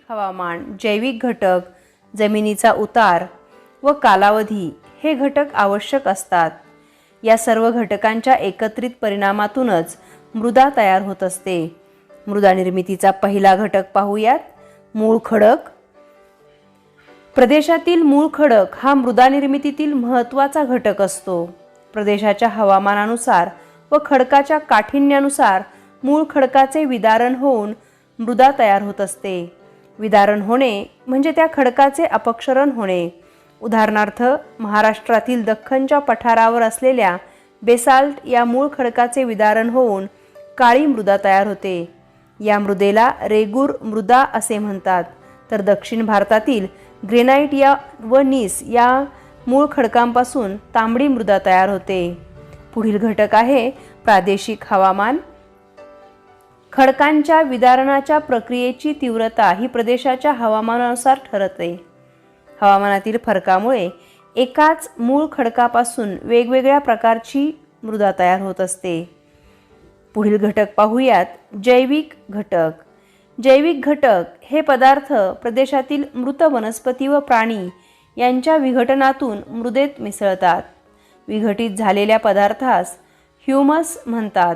हवामान, जैविक घटक, जमिनीचा उतार व कालावधी हे घटक आवश्यक असतात. या सर्व घटकांच्या एकत्रित परिणामातूनच मृदा तयार होत असते. मृदा निर्मितीचा पहिला घटक पाहूयात, मूळ खडक. प्रदेशातील मूळ खडक हा मृदा निर्मितीतील महत्त्वाचा घटक असतो. प्रदेशाच्या हवामानानुसार व खडकाच्या काठिण्यानुसार मूळ खडकाचे विदारण होऊन मृदा तयार होत असते. विदारण होणे म्हणजे त्या खडकाचे अपक्षरण होणे. उदाहरणार्थ, महाराष्ट्रातील दख्खनच्या पठारावर असलेल्या बेसाल्ट या मूळ खडकाचे विदारण होऊन काळी मृदा तयार होते. या मृदेला रेगूर मृदा असे म्हणतात. तर दक्षिण भारतातील ग्रेनाइट व नीस या मूळ खडकांपासून तांबडी मृदा तयार होते. पुढील घटक आहे प्रादेशिक हवामान. खडकांच्या विदारणाच्या प्रक्रियेची तीव्रता ही प्रदेशाच्या हवामानानुसार ठरते. हवामानातील फरकामुळे एकाच मूळ खडकापासून वेगवेगळ्या प्रकारची मृदा तयार होत असते. पुढील घटक पाहूयात, जैविक घटक. जैविक घटक हे पदार्थ प्रदेशातील मृत वनस्पती व प्राणी यांच्या विघटनातून मृदेत मिसळतात. विघटित झालेल्या पदार्थास ह्यूमस म्हणतात.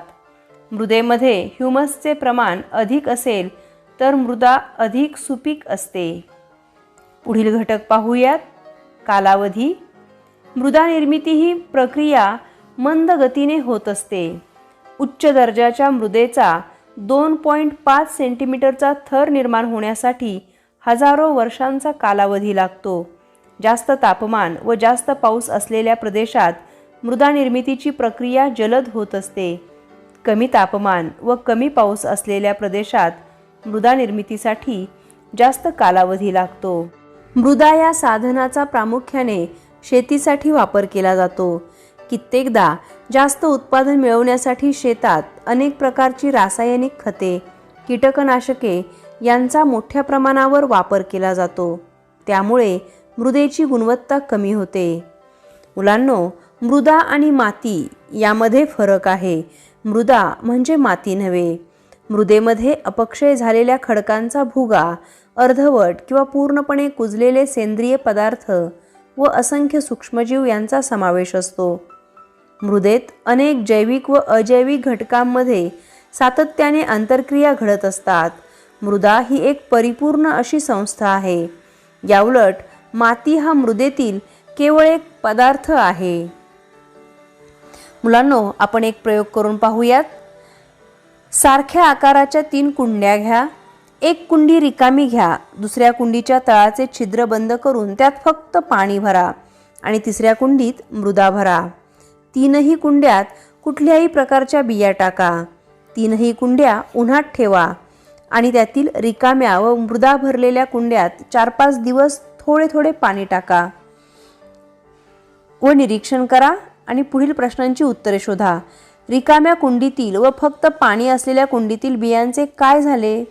मृदेमध्ये ह्यूमसचे प्रमाण अधिक असेल तर मृदा अधिक सुपीक असते. पुढील घटक पाहूयात, कालावधी. मृदा निर्मिती ही प्रक्रिया मंद गतीने होत असते. उच्च दर्जाच्या मृदेचा 2.5 सेंटीमीटरचा थर निर्माण होण्यासाठी हजारो वर्षांचा कालावधी लागतो. जास्त तापमान व जास्त पाऊस असलेल्या प्रदेशात मृदा निर्मितीची प्रक्रिया जलद होत असते. कमी तापमान व कमी पाऊस असलेल्या प्रदेशात मृदा निर्मितीसाठी जास्त कालावधी लागतो. मृदा या साधनाचा प्रामुख्याने शेतीसाठी वापर केला जातो. कित्येकदा जास्त उत्पादन मिळवण्यासाठी शेतात अनेक प्रकारची रासायनिक खते, कीटकनाशके यांचा मोठ्या प्रमाणावर वापर केला जातो. त्यामुळे मृदेची गुणवत्ता कमी होते. मुलांनो, मृदा आणि माती यामध्ये फरक आहे. मृदा म्हणजे माती नव्हे. मृदेमध्ये अपक्षय झालेल्या खडकांचा भुगा, अर्धवट किंवा पूर्णपणे कुजलेले सेंद्रिय पदार्थ व असंख्य सूक्ष्मजीव यांचा समावेश असतो. मृदेत अनेक जैविक व अजैविक घटकांमध्ये सातत्याने आंतरक्रिया घडत असतात. मृदा ही एक परिपूर्ण अशी संस्था आहे. याउलट माती हा मृदेतील केवळ एक पदार्थ आहे. मुलांनो, आपण एक प्रयोग करून पाहूयात. सारख्या आकाराच्या 3 कुंड्या घ्या. एक कुंडी रिकामी घ्या. दुसऱ्या कुंडीच्या तळाचे छिद्र बंद करून त्यात फक्त पाणी भरा आणि तिसऱ्या कुंडीत मृदा भरा. 3ही कुंड्यात कुठल्याही प्रकारच्या बिया टाका. 3ही कुंड्या उन्हात ठेवा आणि त्यातील रिकाम्या व मृदा भरलेल्या कुंड्यात 4-5 दिवस थोडे थोडे पाणी टाका व निरीक्षण करा आणि पुढील प्रश्नांची उत्तरे शोधा. रिकाम्या कुंडीतील व फक्त पाणी असलेल्या कुंडीतील बियांचे काय झाले?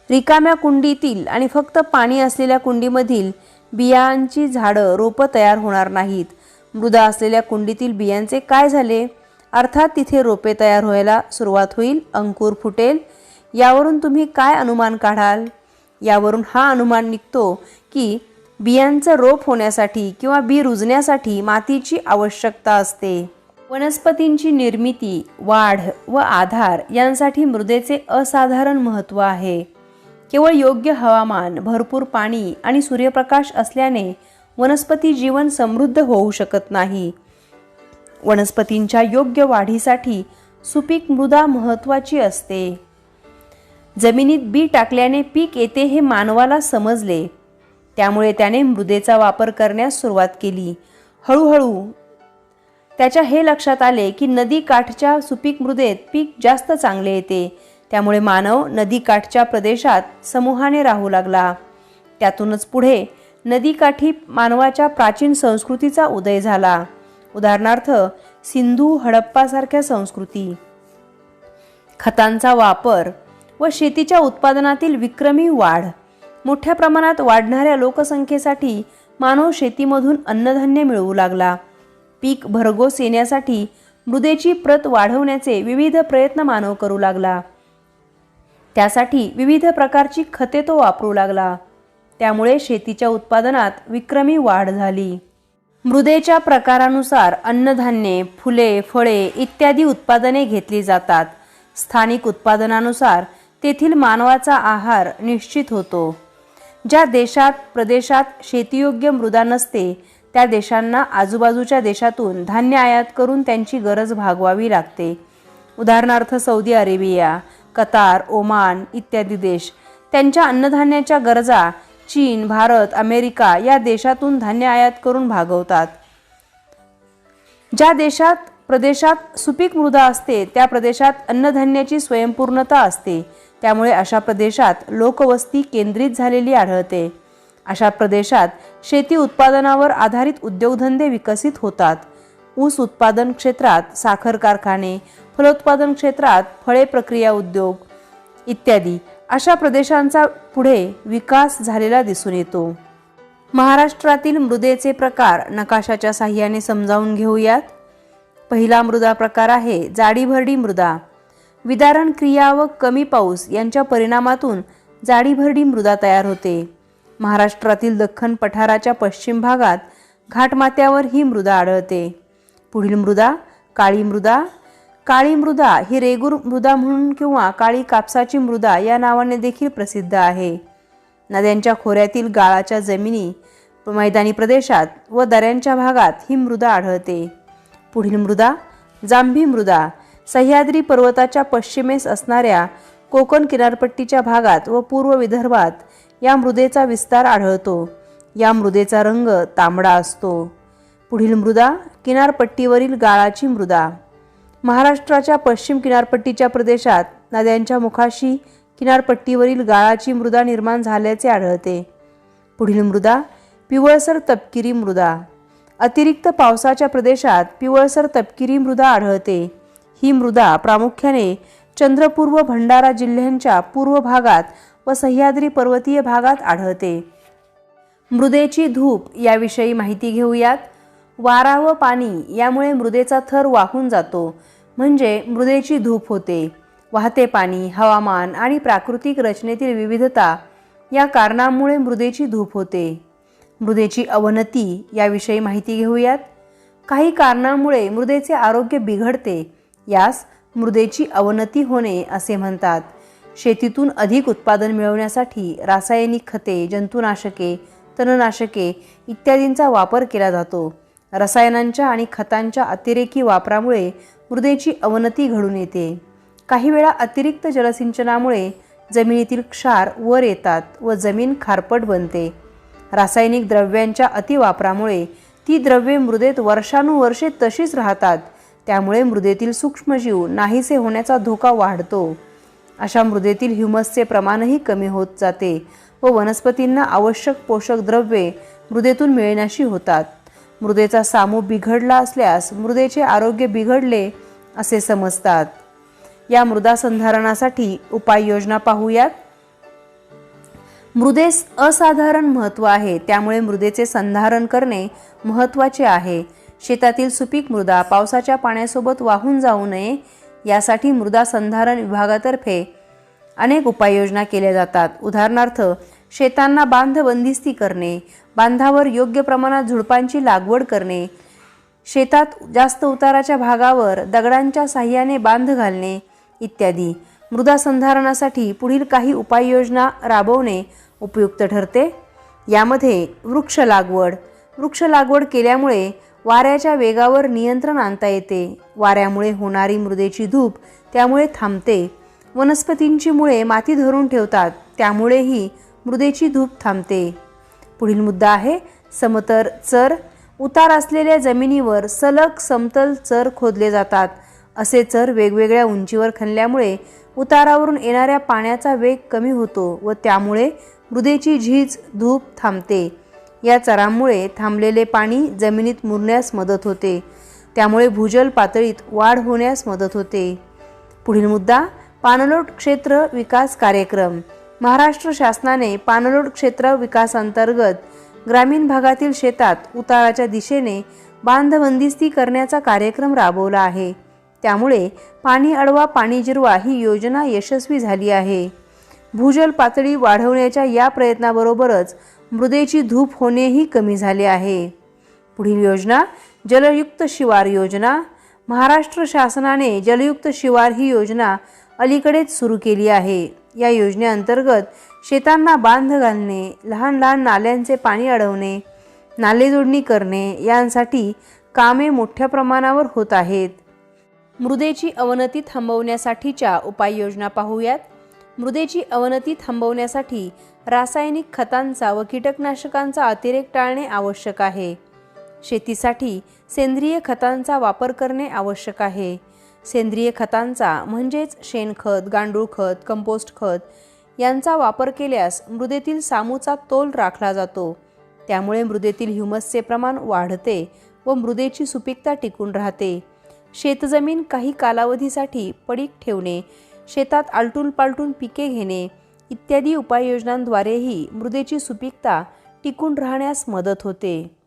रिकाम्या कुंडीतील आणि फक्त पाणी असलेल्या कुंडीमधील बियांची झाडं, रोपं तयार होणार नाहीत. मृदा असलेल्या कुंडीतील बियांचे काय झाले? अर्थात तिथे रोपे तयार व्हायला सुरुवात होईल, अंकुर फुटेल. यावरून तुम्ही काय अनुमान काढाल? यावरून हा अनुमान निघतो की बियांचं रोप होण्यासाठी किंवा बी रुजण्यासाठी मातीची आवश्यकता असते. वनस्पतींची निर्मिती, वाढ व आधार यांसाठी मृदेचे असाधारण महत्त्व आहे. केवळ योग्य हवामान, भरपूर पाणी आणि सूर्यप्रकाश असल्याने वनस्पती जीवन समृद्ध होऊ शकत नाही. वनस्पतींच्या योग्य वाढीसाठी सुपीक मृदा महत्त्वाची असते. जमिनीत बी टाकल्याने पीक येते हे मानवाला समजले. त्यामुळे त्याने मृदेचा वापर करण्यास सुरुवात केली. हळूहळू त्याच्या हे लक्षात आले की नदी काठच्या सुपीक मृदेत पीक जास्त चांगले येते. त्यामुळे मानव नदीकाठच्या प्रदेशात समूहाने राहू लागला. त्यातूनच पुढे नदीकाठी मानवाच्या प्राचीन संस्कृतीचा उदय झाला. उदाहरणार्थ, सिंधू, हडप्पासारख्या संस्कृती. खतांचा वापर व शेतीच्या उत्पादनातील विक्रमी वाढ. मोठ्या प्रमाणात वाढणाऱ्या लोकसंख्येसाठी मानव शेतीमधून अन्नधान्य मिळवू लागला. पीक भरघोस येण्यासाठी मृदेची प्रत वाढवण्याचे विविध प्रयत्न मानव करू लागला. त्यासाठी विविध प्रकारची खते तो वापरू लागला. त्यामुळे शेतीच्या उत्पादनात विक्रमी वाढ झाली. मृदेच्या प्रकारानुसार अन्नधान्ये, फुले, फळे इत्यादी उत्पादने घेतली जातात. स्थानिक उत्पादनानुसार तेथील मानवाचा आहार निश्चित होतो. ज्या देशात प्रदेशात शेतीयोग्य मृदा नसते त्या देशांना आजूबाजूच्या देशातून धान्य आयात करून त्यांची गरज भागवावी लागते. उदाहरणार्थ सौदी अरेबिया, कतार, ओमान इत्यादी देश त्यांच्या अन्नधान्याच्या गरजा चीन, भारत, अमेरिका या देशातून धान्य आयात करून भागवतात. ज्या प्रदेशात सुपीक मृदा असते त्या प्रदेशात अन्नधान्याची स्वयंपूर्णता असते. त्यामुळे अशा प्रदेशात लोकवस्ती केंद्रित झालेली आढळते. अशा प्रदेशात शेती उत्पादनावर आधारित उद्योगधंदे विकसित होतात. ऊस उत्पादन क्षेत्रात साखर कारखाने, फलोत्पादन क्षेत्रात फळे प्रक्रिया उद्योग इत्यादी अशा प्रदेशांचा पुढे विकास झालेला दिसून येतो. महाराष्ट्रातील मृदेचे प्रकार नकाशाच्या साहाय्याने समजावून घेऊयात. पहिला मृदा प्रकार आहे जाडीभरडी मृदा. विदारण क्रिया व कमी पाऊस यांच्या परिणामातून जाडीभरडी मृदा तयार होते. महाराष्ट्रातील दख्खन पठाराच्या पश्चिम भागात घाटमाथ्यावर ही मृदा आढळते. पुढील मृदा काळी मृदा. काळी मृदा ही रेगूर मृदा म्हणून किंवा काळी कापसाची मृदा या नावाने देखील प्रसिद्ध आहे. नद्यांच्या खोऱ्यातील गाळाच्या जमिनी, मैदानी प्रदेशात व दऱ्यांच्या भागात ही मृदा आढळते. पुढील मृदा जांभी मृदा. सह्याद्री पर्वताच्या पश्चिमेस असणाऱ्या कोकण किनारपट्टीच्या भागात व पूर्व विदर्भात या मृदेचा विस्तार आढळतो. या मृदेचा रंग तांबडा असतो. पुढील मृदा किनारपट्टीवरील गाळाची मृदा. महाराष्ट्राच्या पश्चिम किनारपट्टीच्या प्रदेशात नद्यांच्या मुखाशी किनारपट्टीवरील गाळाची मृदा निर्माण झाल्याचे आढळते. पुढील मृदा पिवळसर तपकिरी मृदा. अतिरिक्त पावसाच्या प्रदेशात पिवळसर तपकिरी मृदा आढळते. ही मृदा प्रामुख्याने चंद्रपूर व भंडारा जिल्ह्यांच्या पूर्व भागात व सह्याद्री पर्वतीय भागात आढळते. मृदेची धूप याविषयी माहिती घेऊयात. वारा व पाणी यामुळे मृदेचा थर वाहून जातो, म्हणजे मृदेची धूप होते. वाहते पाणी, हवामान आणि प्राकृतिक रचनेतील विविधता या कारणांमुळे मृदेची धूप होते. मृदेची अवनती याविषयी माहिती घेऊयात. काही कारणांमुळे मृदेचे आरोग्य बिघडते, यास मृदेची अवनती होणे असे म्हणतात. शेतीतून अधिक उत्पादन मिळवण्यासाठी रासायनिक खते, जंतुनाशके, तणनाशके इत्यादींचा वापर केला जातो. रसायनांच्या आणि खतांच्या अतिरेकी वापरामुळे मृदेची अवनती घडून येते. काही वेळा अतिरिक्त जलसिंचनामुळे जमिनीतील क्षार वर येतात व जमीन खारपट बनते. रासायनिक द्रव्यांच्या अतिवापरामुळे ती द्रव्ये मृदेत वर्षानुवर्षे तशीच राहतात. त्यामुळे मृदेतील सूक्ष्मजीव नाहीसे होण्याचा धोका वाढतो. अशा मृदेतील ह्युमसचे प्रमाणही कमी होत जाते व वनस्पतींना आवश्यक पोषक द्रव्ये मृदेतून मिळण्याशी होतात. मृदेचा सामू बिघडला असल्यास मृदेचे आरोग्य बिघडले असे समजतात. या मृदा संधारणासाठी उपाययोजना पाहूयात. मृदेस असाधारण महत्त्व आहे, त्यामुळे मृदेचे संधारण करणे महत्त्वाचे आहे. शेतातील सुपीक मृदा पावसाच्या पाण्यासोबत वाहून जाऊ नये यासाठी मृदा संधारण विभागातर्फे अनेक उपाययोजना केल्या जातात. उदाहरणार्थ शेतांना बांध बंदिस्ती करणे, बांधावर योग्य प्रमाणात झुडपांची लागवड करणे, शेतात जास्त उताराच्या भागावर दगडांच्या साहाय्याने बांध घालणे इत्यादी. मृदा संधारणासाठी पुढील काही उपाययोजना राबवणे उपयुक्त ठरते. यामध्ये वृक्ष लागवड केल्यामुळे वाऱ्याच्या वेगावर नियंत्रण आणता येते. वाऱ्यामुळे होणारी मृदेची धूप त्यामुळे थांबते. वनस्पतींची मुळे माती धरून ठेवतात, त्यामुळेही मृदेची धूप थांबते. पुढील मुद्दा आहे समतल चर. उतार असलेल्या जमिनीवर सलग समतल चर खोदले जातात. असे चर वेगवेगळ्या उंचीवर खणल्यामुळे उतारावरून येणाऱ्या पाण्याचा वेग कमी होतो व त्यामुळे मृदेची झीज धूप थांबते. या चरांमुळे थांबलेले पाणी जमिनीत मुरण्यास मदत होते, त्यामुळे भूजल पातळीत वाढ होण्यास मदत होते. पुढील मुद्दा पाणलोट क्षेत्र विकास कार्यक्रम. महाराष्ट्र शासनाने पाणलोट क्षेत्र विकासांतर्गत ग्रामीण भागातील शेतात उताराच्या दिशेने बांध बंदिस्ती करण्याचा कार्यक्रम राबवला आहे. त्यामुळे पाणी अडवा पाणी जिरवा ही योजना यशस्वी झाली आहे. भूजल पातळी वाढवण्याच्या या प्रयत्नाबरोबरच मृदेची धूप होणेही कमी झाले आहे. पुढील योजना जलयुक्त शिवार योजना. महाराष्ट्र शासनाने जलयुक्त शिवार ही योजना अलीकडेच सुरू केली आहे. या योजनेअंतर्गत शेतांना बांध घालणे, लहान लहान नाल्यांचे पाणी अडवणे, नाले जोडणी करणे यांसाठी कामे मोठ्या प्रमाणावर होत आहेत. मृदेची अवनती थांबवण्यासाठीच्या उपाययोजना पाहूयात. मृदेची अवनती थांबवण्यासाठी रासायनिक खतांचा व कीटकनाशकांचा अतिरेक टाळणे आवश्यक आहे. शेतीसाठी सेंद्रिय खतांचा वापर करणे आवश्यक आहे. सेंद्रिय खतांचा म्हणजेच शेणखत, गांडूळ खत, कंपोस्ट खत यांचा वापर केल्यास मृदेतील सामूचा तोल राखला जातो. त्यामुळे मृदेतील ह्युमसचे प्रमाण वाढते व मृदेची सुपीकता टिकून राहते. शेतजमीन काही कालावधीसाठी पडीक ठेवणे, शेतात आलटून पालटून पिके घेणे इत्यादी उपाययोजनांद्वारेही मृदेची सुपीकता टिकून राहण्यास मदत होते.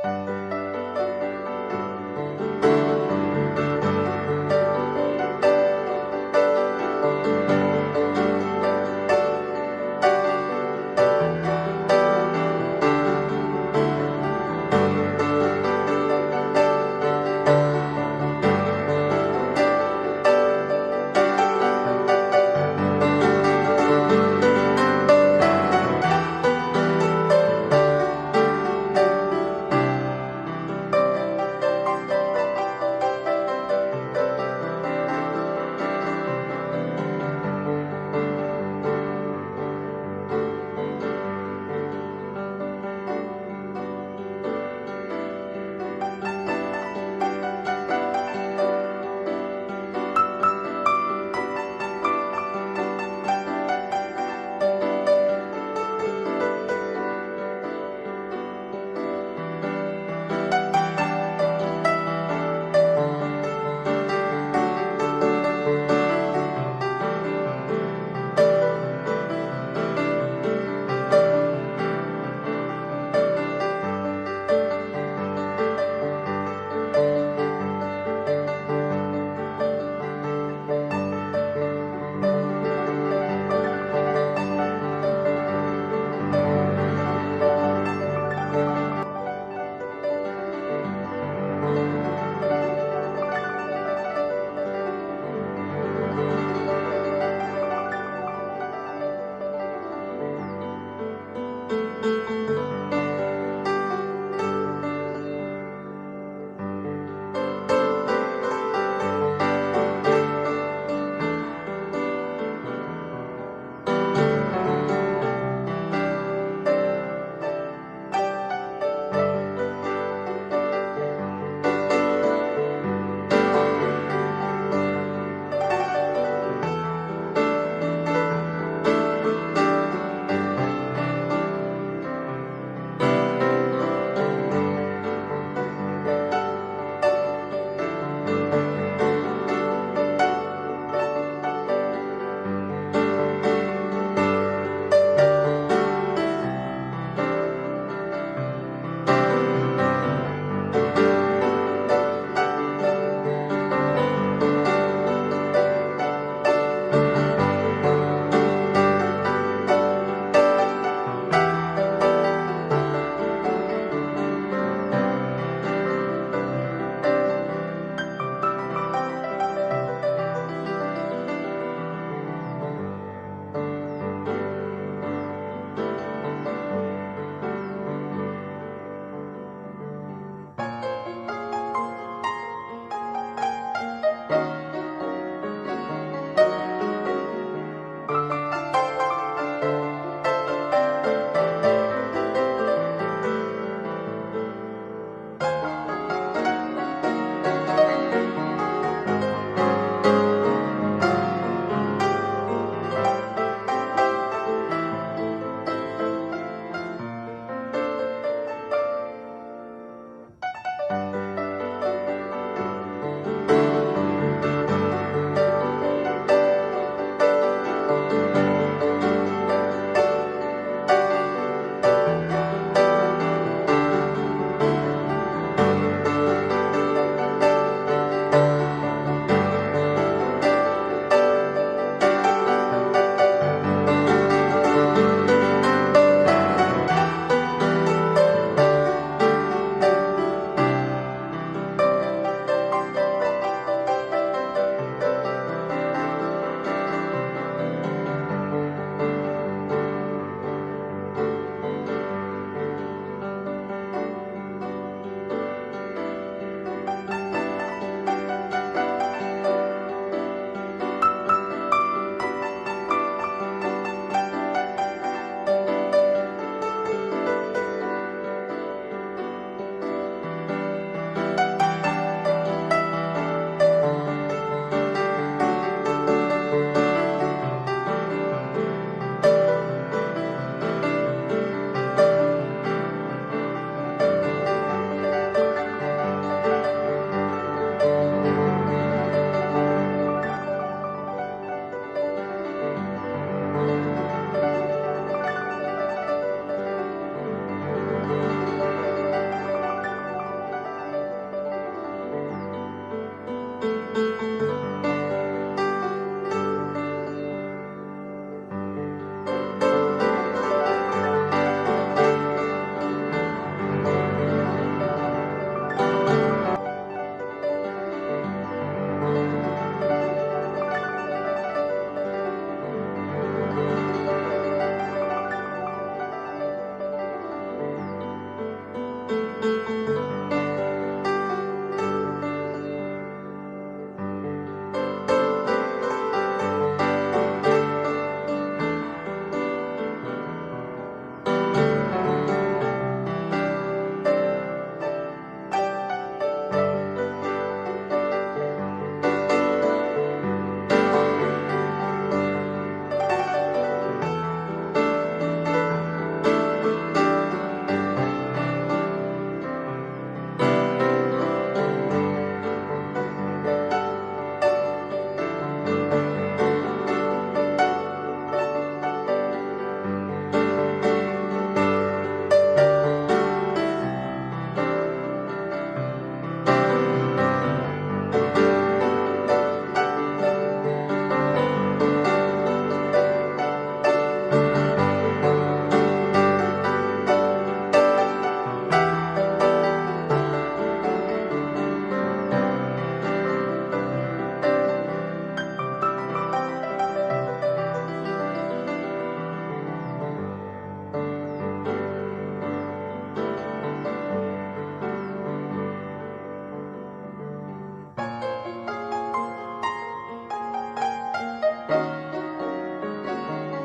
आहे.